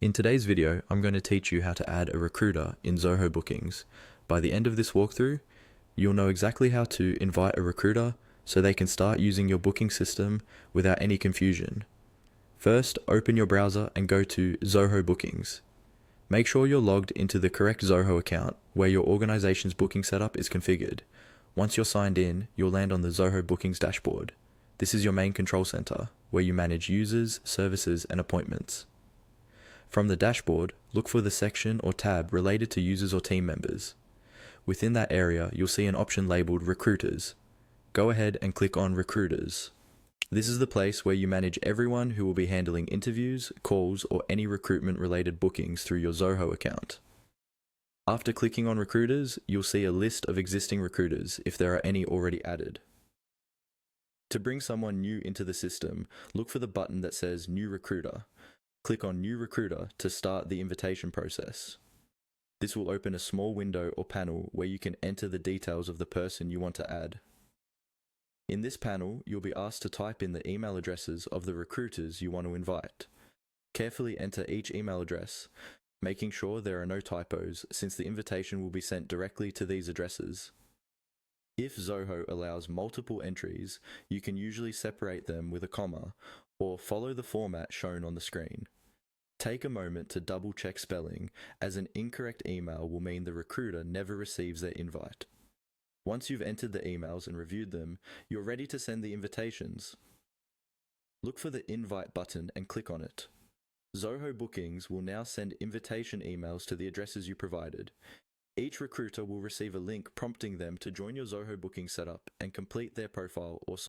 In today's video, I'm going to teach you how to add a recruiter in Zoho Bookings. By the end of this walkthrough, you'll know exactly how to invite a recruiter so they can start using your booking system without any confusion. First, open your browser and go to Zoho Bookings. Make sure you're logged into the correct Zoho account where your organization's booking setup is configured. Once you're signed in, you'll land on the Zoho Bookings dashboard. This is your main control center, where you manage users, services, and appointments. From the dashboard, look for the section or tab related to users or team members. Within that area, you'll see an option labeled Recruiters. Go ahead and click on Recruiters. This is the place where you manage everyone who will be handling interviews, calls, or any recruitment-related bookings through your Zoho account. After clicking on Recruiters, you'll see a list of existing recruiters if there are any already added. To bring someone new into the system, look for the button that says New Recruiter. Click on New Recruiter to start the invitation process. This will open a small window or panel where you can enter the details of the person you want to add. In this panel, you'll be asked to type in the email addresses of the recruiters you want to invite. Carefully enter each email address, making sure there are no typos since the invitation will be sent directly to these addresses. If Zoho allows multiple entries, you can usually separate them with a comma or follow the format shown on the screen. Take a moment to double check spelling, as an incorrect email will mean the recruiter never receives their invite. Once you've entered the emails and reviewed them, you're ready to send the invitations. Look for the invite button and click on it. Zoho Bookings will now send invitation emails to the addresses you provided. Each recruiter will receive a link prompting them to join your Zoho booking setup and complete their profile or